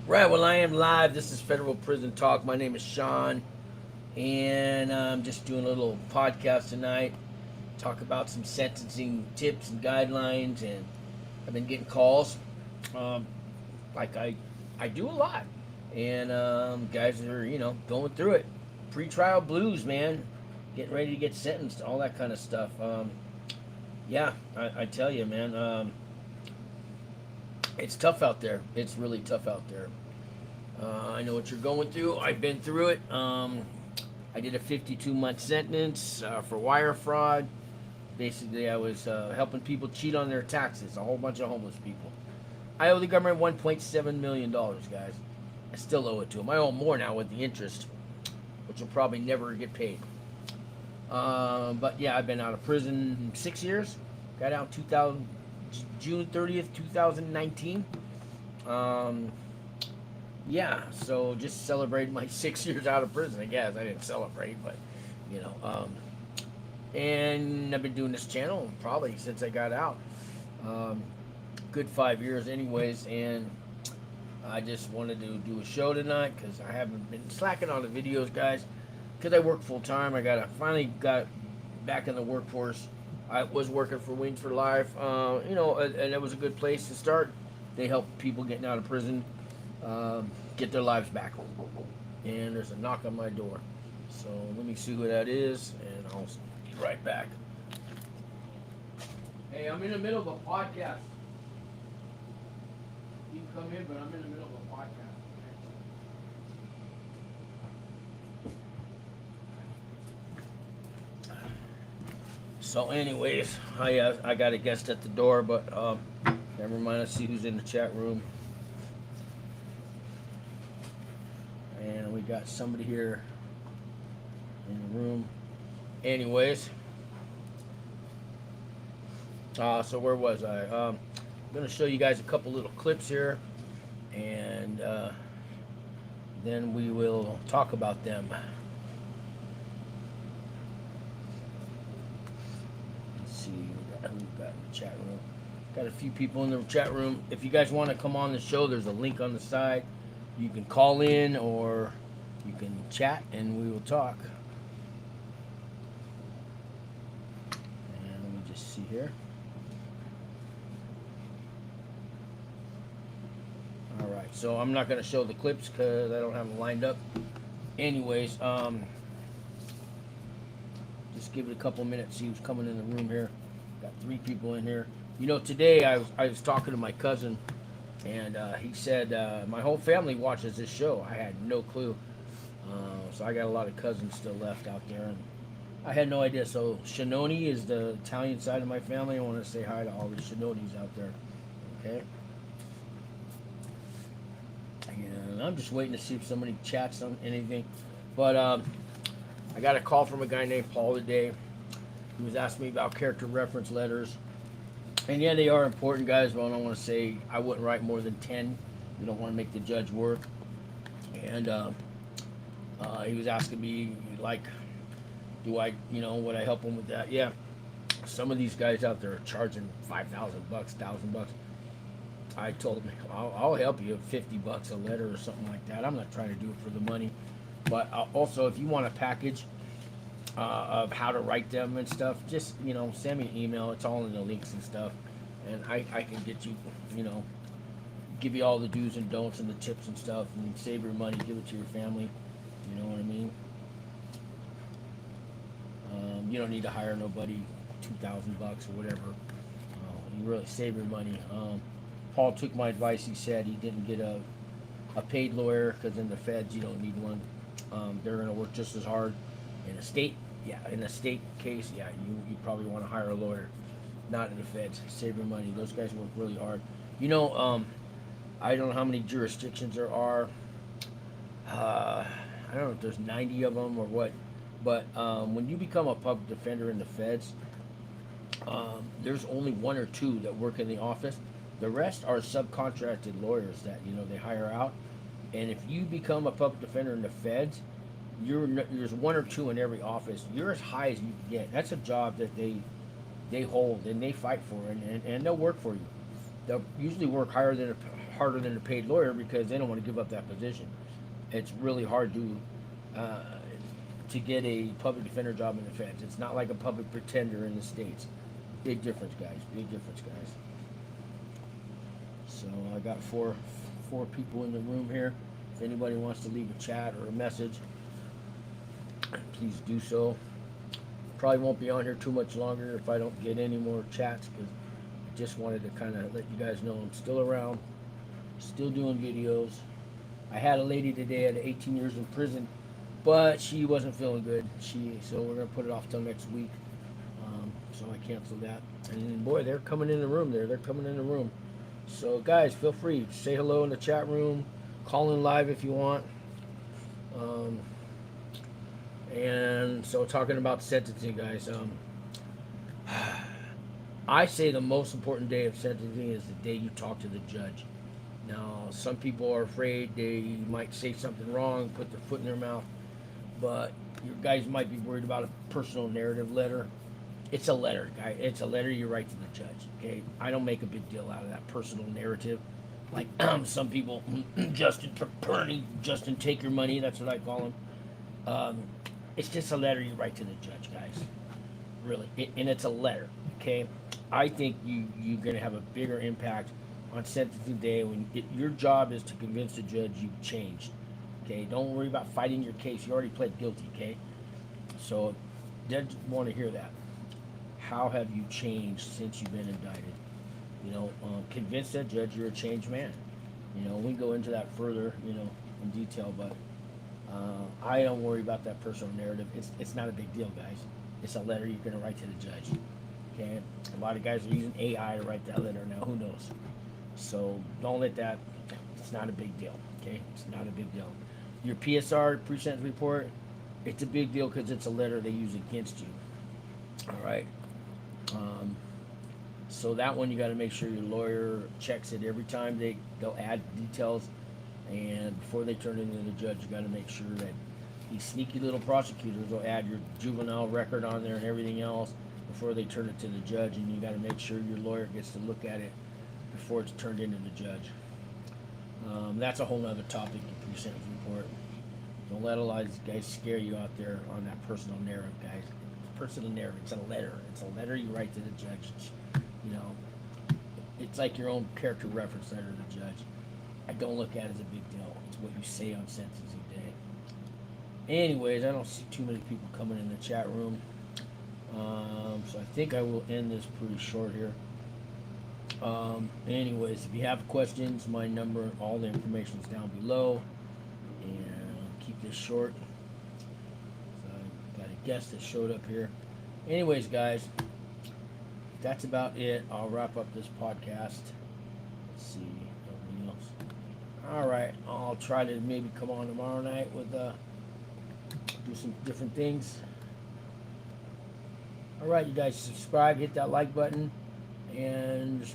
Right, well, I am live. This is Federal Prison Talk. My name is Sean, and I'm just doing a little podcast tonight. Talk about some sentencing tips and guidelines, and I've been getting calls, um, like I do a lot, and guys are going through it. Pretrial blues, man, getting ready to get sentenced, all that kind of stuff. Yeah, I tell you, man, it's tough out there. It's really tough out there. I know what you're going through. I've been through it. I did a 52-month sentence for wire fraud. Basically, I was helping people cheat on their taxes, a whole bunch of homeless people. I owe the government $1.7 million, guys. I still owe it to them. I owe more now with the interest, which will probably never get paid. But yeah, I've been out of prison 6 years. Got out 2000, June 30th, 2019. Yeah, so just celebrated my 6 years out of prison. I guess I didn't celebrate, but you know. And I've been doing this channel probably since I got out. Good 5 years, anyways. And I just wanted to do a show tonight because I haven't been slacking on the videos, guys. Because I work full time. Finally got back in the workforce. I was working for Wings for Life, and it was a good place to start. They help people getting out of prison get their lives back. And there's a knock on my door. So let me see who that is, and I'll be right back. Hey, I'm in the middle of a podcast. You can come in, but I'm in the middle of a podcast. So anyways, I got a guest at the door, but never mind. Let's see who's in the chat room. And we got somebody here in the room. Anyways, so where was I? I'm gonna show you guys a couple little clips here, and then we will talk about them. Let's see who we got in the chat room. Got a few people in the chat room. If you guys want to come on the show, there's a link on the side. You can call in or you can chat and we will talk. And let me just see here. Alright, so I'm not going to show the clips because I don't have them lined up. Anyways, just give it a couple minutes, see who's coming in the room here. Got 3 people in here. You know, today I was talking to my cousin, and he said, my whole family watches this show. I had no clue. So I got a lot of cousins still left out there. And I had no idea. So Shinoni is the Italian side of my family. I want to say hi to all the Shinonis out there. Okay? And I'm just waiting to see if somebody chats on anything. But I got a call from a guy named Paul today. He was asking me about character reference letters. And yeah, they are important, guys, but I don't want to say I wouldn't write more than 10. We don't want to make the judge work. And he was asking me, like, do I, would I help him with that? Yeah. Some of these guys out there are charging $5,000, $1,000. I told him, I'll help you $50 a letter or something like that. I'm not trying to do it for the money. But also, if you want a package of how to write them and stuff, just send me an email. It's all in the links and stuff, and I can get you, give you all the do's and don'ts and the tips and stuff, and save your money, give it to your family. You know what I mean? You don't need to hire nobody $2,000 or whatever. You really save your money. Paul took my advice. He said he didn't get a paid lawyer because in the feds you don't need one. They're going to work just as hard. In a state, in a state case, you probably want to hire a lawyer, not in the feds. Save your money. Those guys work really hard. I don't know how many jurisdictions there are. I don't know if there's 90 of them or what, but when you become a public defender in the feds, there's only 1 or 2 that work in the office. The rest are subcontracted lawyers that they hire out. And if you become a public defender in the feds, there's 1 or 2 in every office. You're as high as you can get. That's a job that they hold and they fight for, and they'll work for you. They'll usually work harder than a paid lawyer because they don't want to give up that position. It's really hard to get a public defender job in the feds. It's not like a public pretender in the States. Big difference, guys. Big difference, guys. So I got four people in the room here. If anybody wants to leave a chat or a message, please do so. Probably won't be on here too much longer if I don't get any more chats, because I just wanted to kind of let you guys know I'm still around, still doing videos. I had a lady today at 18 years in prison, but she wasn't feeling good. So we're gonna put it off till next week. So I canceled that. And boy, they're coming in the room there. They're coming in the room. So guys, feel free, say hello in the chat room, call in live if you want. And so talking about sentencing, guys, I say the most important day of sentencing is the day you talk to the judge. Now, some people are afraid they might say something wrong, put their foot in their mouth, but you guys might be worried about a personal narrative letter. It's a letter, guys. It's a letter you write to the judge, okay? I don't make a big deal out of that personal narrative. Like some people, Justin, take your money, that's what I call him. It's just a letter you write to the judge, guys. Really. And it's a letter, okay? I think you're going to have a bigger impact on sentencing day when your job is to convince the judge you've changed, okay? Don't worry about fighting your case. You already pled guilty, okay? So judges want to hear that. How have you changed since you've been indicted? You know, convince that judge you're a changed man. You know, we can go into that further, you know, in detail, but I don't worry about that personal narrative. It's not a big deal, guys. It's a letter you're going to write to the judge. Okay? A lot of guys are using AI to write that letter now. Who knows? So don't let that. It's not a big deal. Okay? It's not a big deal. Your PSR, pre-sentence report, it's a big deal because it's a letter they use against you. All right? So that one you got to make sure your lawyer checks it every time they'll add details, and before they turn it into the judge, you got to make sure that these sneaky little prosecutors will add your juvenile record on there and everything else before they turn it to the judge, and you got to make sure your lawyer gets to look at it before it's turned into the judge. That's a whole other topic, the pre-sentence report. Don't let a lot of these guys scare you out there on that personal narrative, guys. Personal narrative, it's a letter. It's a letter you write to the judge. You know, it's like your own character reference letter to the judge. I don't look at it as a big deal. It's what you say on sentencing day. Anyways, I don't see too many people coming in the chat room. So I think I will end this pretty short here. Anyways, if you have questions, my number, all the information is down below. And I'll keep this short. So I got a guest that showed up here. Anyways, guys, that's about it. I'll wrap up this podcast. Let's see. Anything else? All right. I'll try to maybe come on tomorrow night with do some different things. All right, you guys, subscribe, hit that like button, and just remember